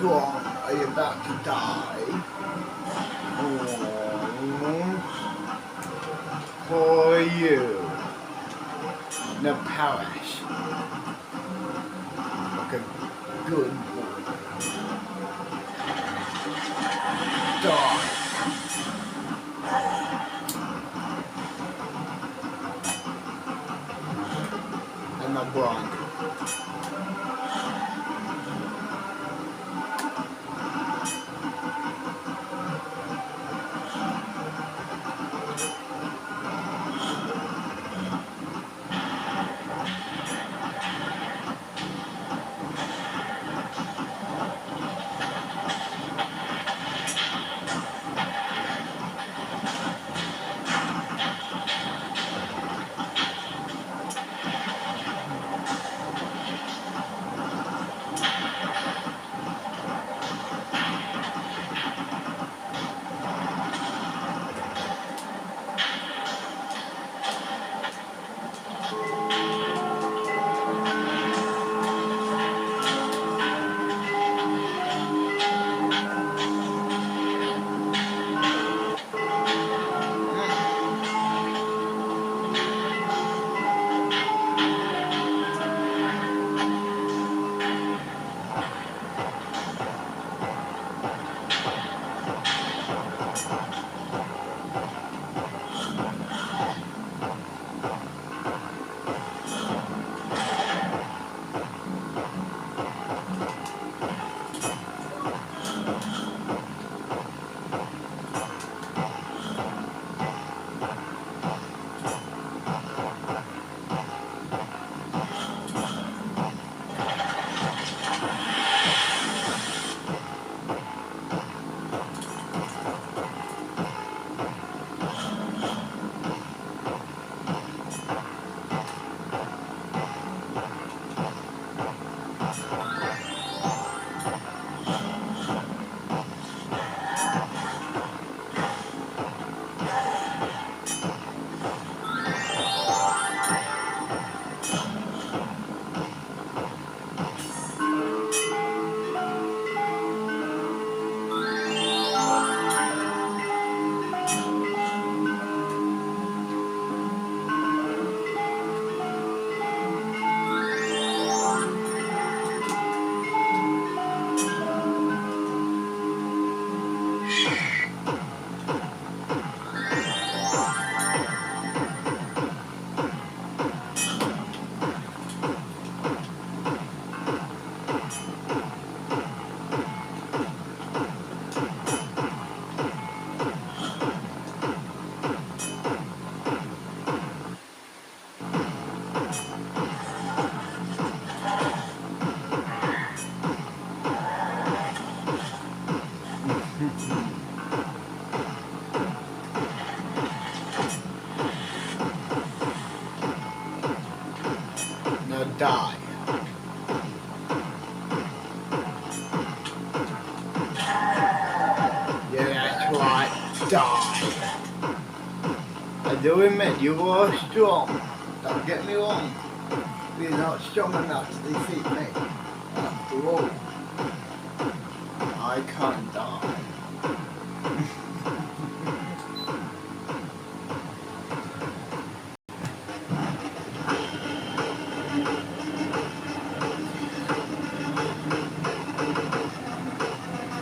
strong are you about to die? For you. The parish. Like a good boy. Die. And my blind. Die. Yeah, that's right. Die. I do admit you are strong. Don't get me wrong. You're not strong enough to defeat me. After all, I can't die.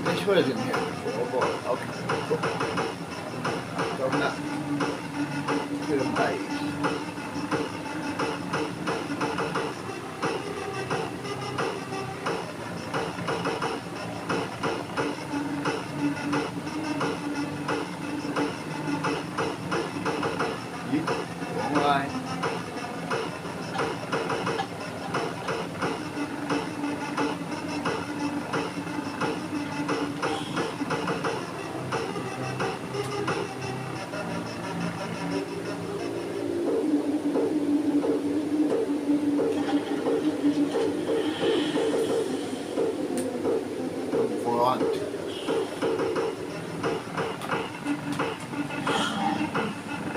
This wasn't here before, but okay, cool. Go now to the base. Alright.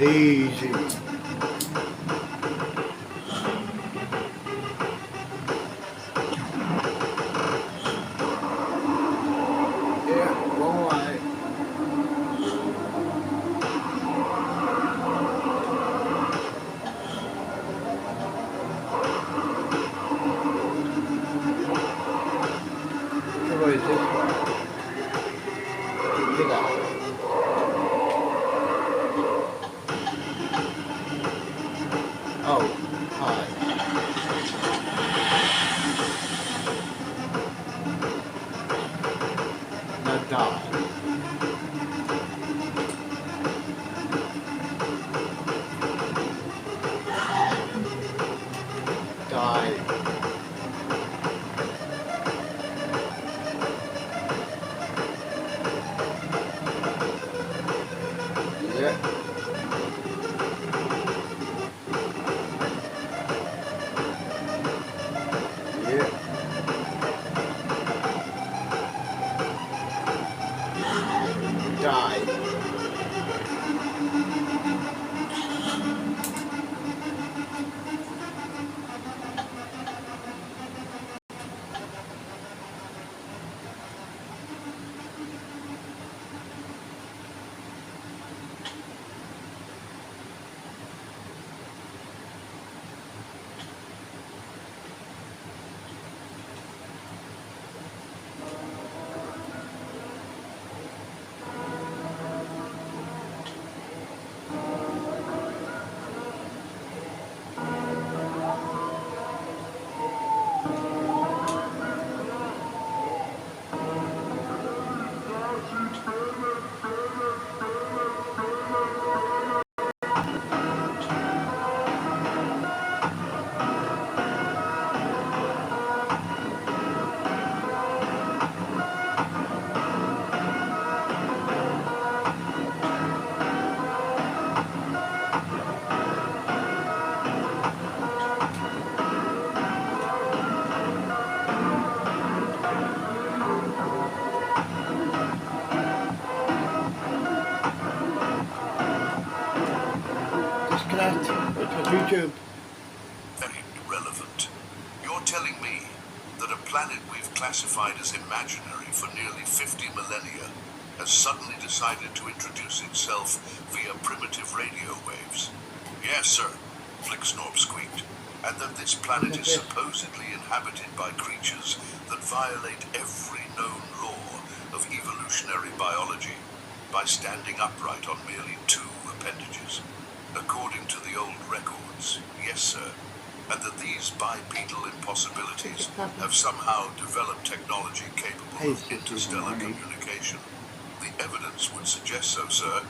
Easy. Oh, hi. Now die. Die. Yeah. Yeah. Die. Disconnect. It's YouTube. Very irrelevant. You're telling me that a planet we've classified as imaginary for nearly 50 millennia has suddenly decided to introduce itself via primitive radio waves? Yes, sir, Flicksnorp squeaked. And that this planet is supposedly inhabited by creatures that violate every known law of evolutionary biology by standing upright on merely 2 appendages. According to the old records, yes, sir, and that these bipedal impossibilities have somehow developed technology capable of interstellar communication. The evidence would suggest so, sir.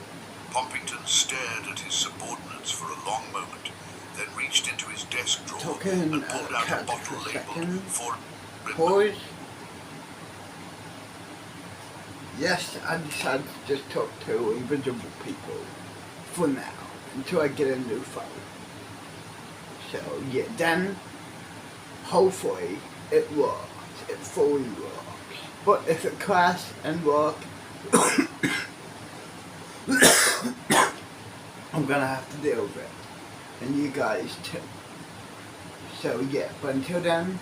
Pompington stared at his subordinates for a long moment, then reached into his desk drawer and pulled out a bottle labeled for... Pause. Yes, I decided to just talk to invisible people for now, until I get a new phone. So yeah, then hopefully it works. It fully works. But if it crashes and works, I'm gonna have to deal with it. And you guys too. So yeah, but until then,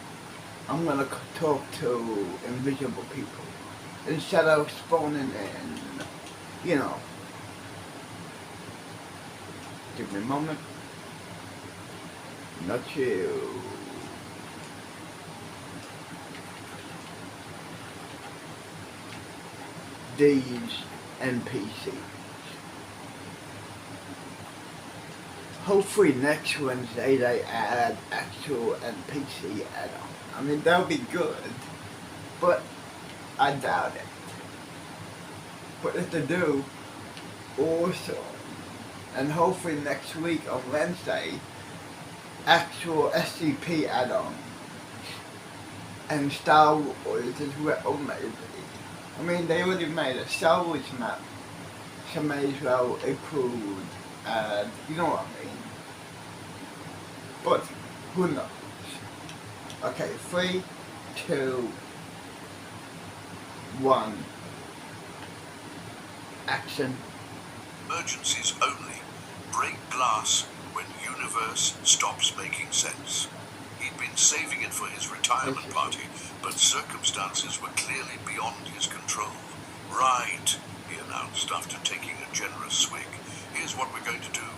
I'm gonna talk to invisible people instead of spawning in, you know. Give me a moment. Not you. These NPCs. Hopefully next Wednesday they add actual NPC add-on. I mean, that'll be good, but I doubt it. But if they do, awesome. And hopefully next week on Wednesday, actual SCP add-on and Star Wars as well, maybe. I mean, they already made a Star Wars map, so may as well include, you know what I mean. But who knows? Okay, 3, 2, 1, action. Emergencies only. Break glass when universe stops making sense. He'd been saving it for his retirement party, but circumstances were clearly beyond his control. Right, he announced after taking a generous swig. Here's what we're going to do.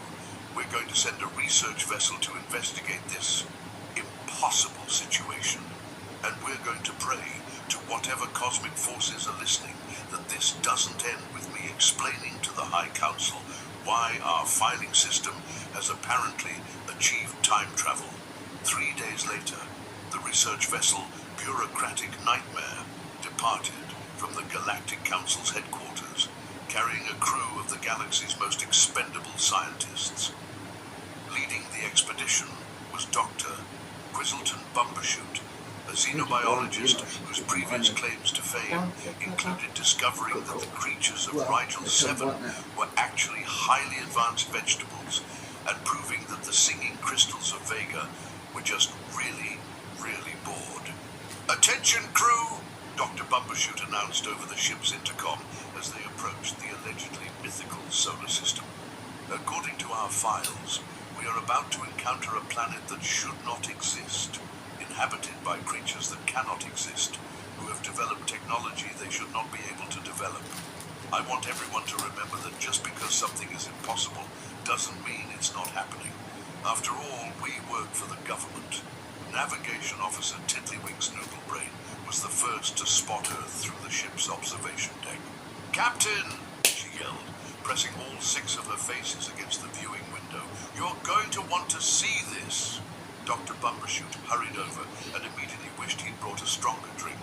We're going to send a research vessel to investigate this impossible situation. And we're going to pray to whatever cosmic forces are listening that this doesn't end with me explaining to the High Council why our filing system has apparently achieved time travel. 3 days later, the research vessel Bureaucratic Nightmare departed from the Galactic Council's headquarters, carrying a crew of the galaxy's most expendable scientists. Leading the expedition was Dr. Grizzleton Bumbershoot, a xenobiologist whose previous claims to fame included discovering that the creatures of Rigel 7 were actually highly advanced vegetables, and proving that the singing crystals of Vega were just really, really bored. "Attention, crew!" Dr. Bumbershoot announced over the ship's intercom as they approached the allegedly mythical solar system. "According to our files, we are about to encounter a planet that should not exist, inhabited by creatures that cannot exist, who have developed technology they should not be able to develop. I want everyone to remember that just because something is impossible doesn't mean it's not happening. After all, we work for the government." Navigation Officer Tiddlywinks Noodlebrain was the first to spot her through the ship's observation deck. "Captain!" she yelled, pressing all 6 of her faces against the viewing window. "You're going to want to see this." Dr. Bumbershoot hurried over and immediately wished he'd brought a stronger drink.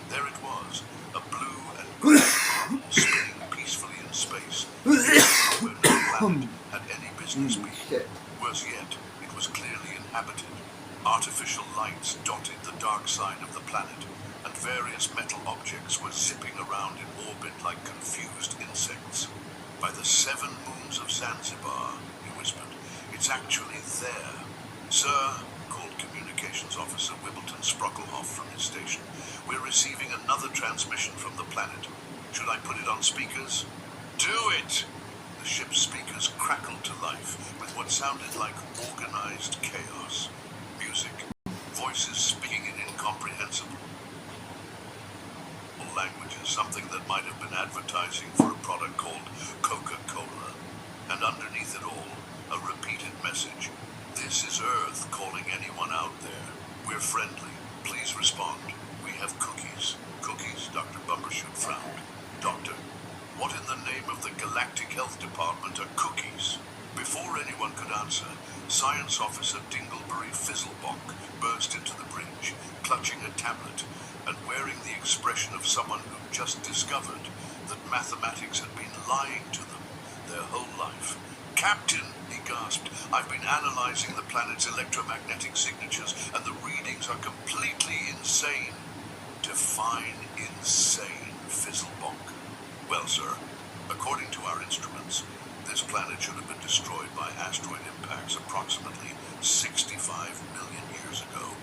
There it was, a blue and green marble spinning peacefully in space, where no planet had any business being. Worse yet, it was clearly inhabited. Artificial lights dotted the dark side of the planet, and various metal objects were zipping around in orbit like confused insects. "By the 7 moons of Zanzibar," he whispered, "it's actually there." "Sir," called Communications Officer Wibbleton Sprocklehoff from his station, "we're receiving another transmission from the planet. Should I put it on speakers?" "Do it!" The ship's speakers crackled to life with what sounded like organized chaos. Music, voices speaking in incomprehensible languages, something that might have been advertising for a product called Coca-Cola. And underneath it all, a repeated message. "This is Earth calling anyone out there. We're friendly. Please respond. We have cookies." "Cookies?" Dr. Bumbershoot frowned. "Doctor, what in the name of the Galactic Health Department are cookies?" Before anyone could answer, Science Officer Dingleberry Fizzlebonk burst into the bridge, clutching a tablet and wearing the expression of someone who'd just discovered that mathematics had been lying to them their whole life. "Captain," he gasped, "I've been analyzing the planet's electromagnetic signatures, and the readings are completely insane." "Define insane, Fizzlebonk." "Well, sir, according to our instruments, this planet should have been destroyed by asteroid impacts approximately 65 million years ago.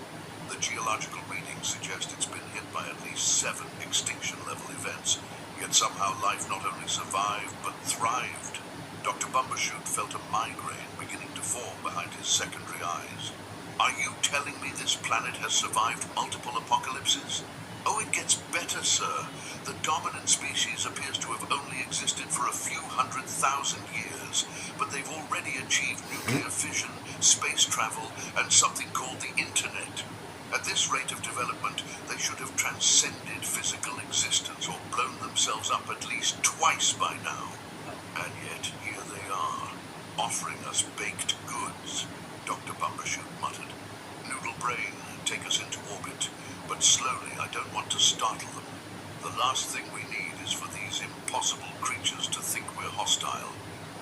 The geological readings suggest it's been hit by at least 7 extinction-level events, yet somehow life not only survived, but thrived." Dr. Bumbershoot felt a migraine beginning to form behind his secondary eyes. "Are you telling me this planet has survived multiple apocalypses?" "Oh, it gets better, sir. The dominant species appears to have only existed for a few 100,000 years, but they've already achieved nuclear fission, space travel, and something called the Internet. At this rate of development, they should have transcended physical existence or blown themselves up at least twice by now. And yet, here they are, offering us baked goods," Dr. Bumbershoot muttered. "Noodlebrain, take us into orbit, but slowly. I don't want to startle them. The last thing we need is for these impossible creatures to think we're hostile."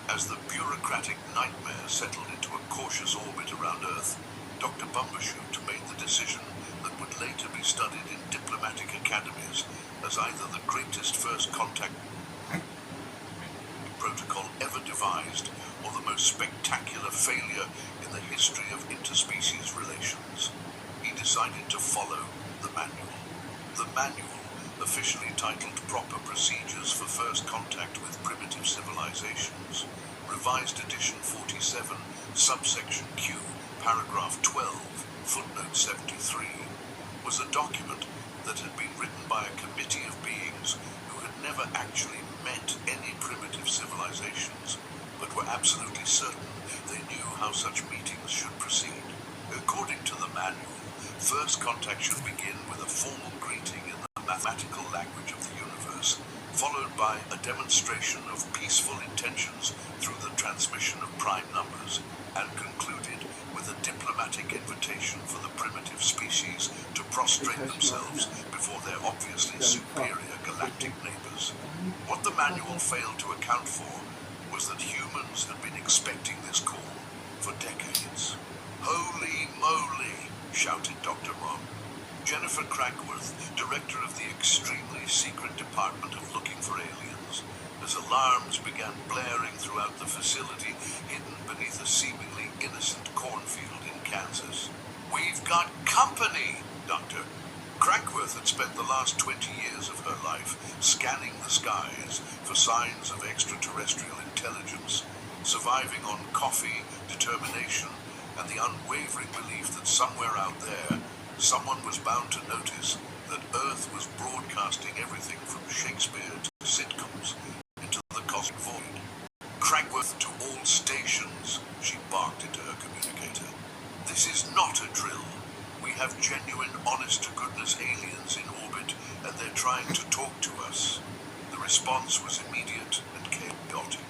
As the Bureaucratic Nightmare settled into a cautious orbit around Earth, Dr. Bumbershoot made the decision that would later be studied in diplomatic academies as either the greatest first contact protocol ever devised or the most spectacular failure in the history of interspecies relations. He decided to follow the manual. The manual, officially titled Proper Procedures for First Contact with Primitive Civilizations, Revised Edition 47, Subsection Q, Paragraph 12, Footnote 73, was a document that had been written by a committee of beings who had never actually met any primitive civilizations, but were absolutely certain they knew how such meetings should proceed. According to the manual, first contact should begin with a formal greeting in the mathematical language of the universe, followed by a demonstration of peaceful intentions through the transmission of prime numbers, and concluded with a diplomatic invitation for the primitive species to prostrate themselves before their obviously superior galactic neighbors. What the manual failed to account for was that humans had been expecting this call for decades. "Holy moly!" shouted Dr. Mom. Jennifer Crackworth, director of the extremely secret department of Looking for Aliens, as alarms began blaring throughout the facility hidden beneath a seemingly innocent cornfield in Kansas. "We've got company, Doctor." Crackworth had spent the last 20 years of her life scanning the skies for signs of extraterrestrial intelligence, surviving on coffee, determination, and the unwavering belief that somewhere out there, someone was bound to notice that Earth was broadcasting everything from Shakespeare to sitcoms into the cosmic void. "Crackworth to all stations," she barked into her communicator. "This is not a drill. We have genuine, honest-to-goodness aliens in orbit, and they're trying to talk to us." The response was immediate and chaotic.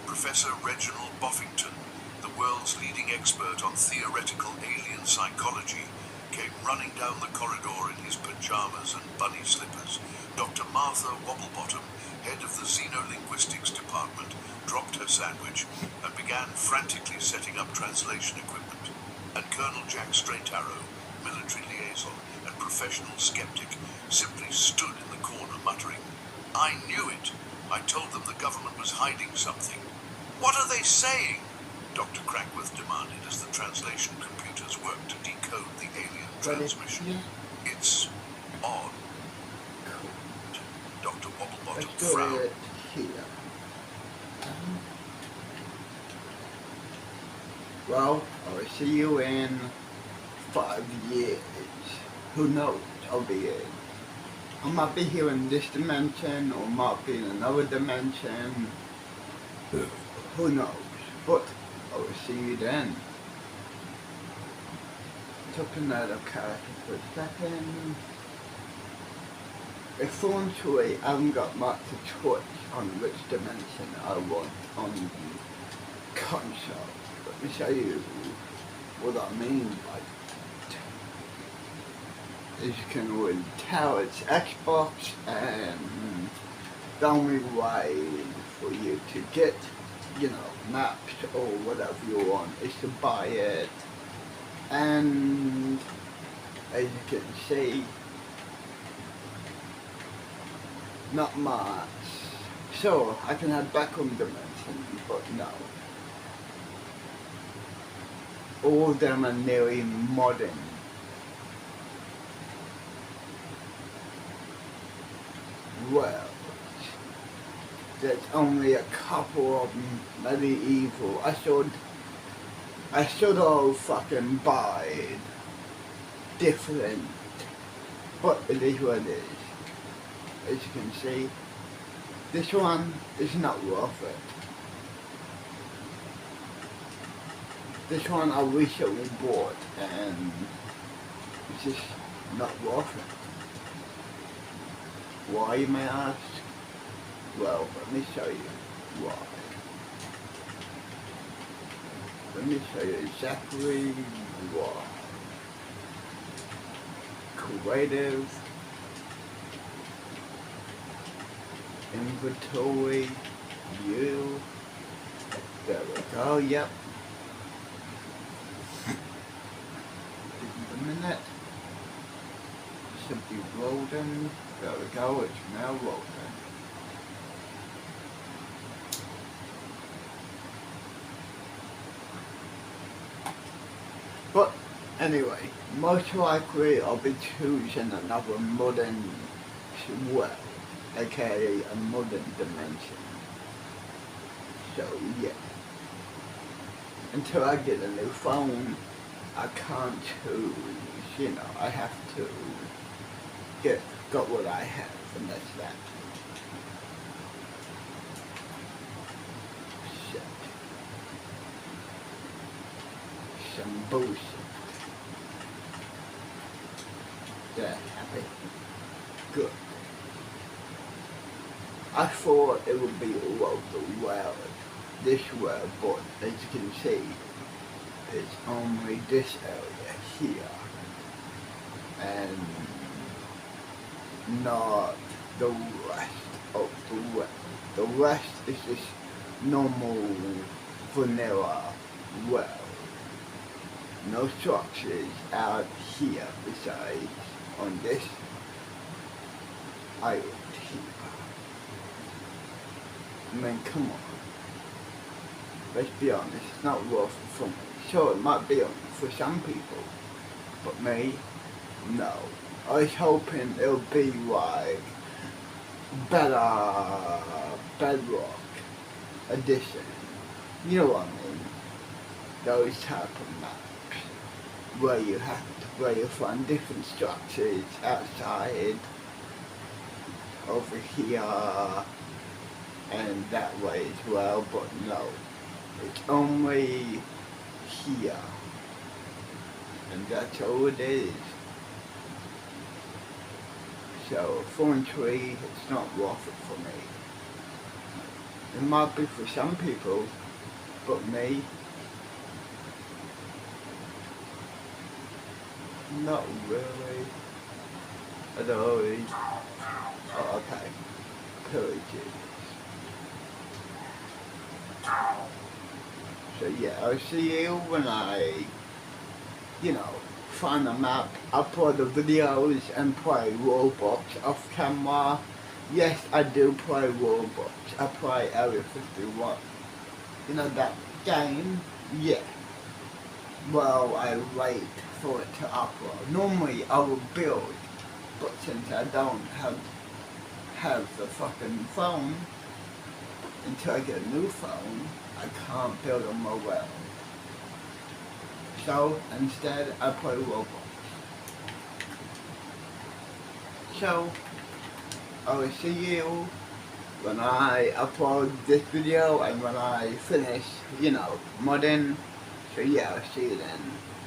Professor Reginald Boffington, the world's leading expert on theoretical alien psychology, came running down the corridor in his pajamas and bunny slippers. Dr. Martha Wobblebottom, head of the Xenolinguistics department, dropped her sandwich and began frantically setting up translation equipment. And Colonel Jack Straightarrow, military liaison and professional skeptic, simply stood in the corner muttering, "I knew it. I told them the government was hiding something." "What are they saying?" Dr. Crackworth demanded as the translation computers worked to decode the alien transmission. "It's on." Dr. Wobblebottom frowned. Here. Well, I'll see you in 5 years. Who knows? I'll be in. I might be here in this dimension, or might be in another dimension. Who knows? But I will see you then. Took another character for a second. Essentially, I haven't got much to choice on which dimension I want on the console. Let me show you what I mean by that. As you can already tell, it's Xbox, and the only way for you to get, maps or whatever you want is to buy it. And as you can see, not much. So I can have backroom dimensions, but no. All of them are nearly modern. Well, there's only a couple of them medieval. I should all fucking buy different, but it is what it is. As you can see, this one is not worth it. This one I recently bought, and it's just not worth it. Why, you may ask? Well, let me show you why. Let me show you exactly why. Creative, inventory, view. There we go, yep. Give it a minute. Should be loading. There we go, it's now loading. But anyway, most likely I'll be choosing another modern well, aka a modern dimension. So yeah. Until I get a new phone, I can't choose, I have to got what I have, and that's that. Shit. Some bullshit. They're happy. Good. I thought it would be all over the world, this world, but as you can see, it's only this area here, and not the rest of the world. The rest is just normal vanilla world. No structures out here besides on this island here. I mean, come on. Let's be honest, it's not worth it for me. Sure, it might be for some people, but me, no. I was hoping it would be like better bedrock edition. You know what I mean? Those type of maps where you find different structures outside, over here, and that way as well, but no. It's only here. And that's all it is. So, Thorn Tree, it's not worth it for me. It might be for some people, but me, not really. I don't know. Oh, okay. Pillages. So yeah, I'll see you when I, find a map, upload the videos and play Roblox off camera. Yes, I do play Roblox. I play Area 51. You know that game? Yeah. Well, I wait for it to upload. Normally I will build, but since I don't have the fucking phone, until I get a new phone, I can't build on my well. So instead I play Roblox. So I will see you when I upload this video and when I finish, modding. So yeah, I'll see you then.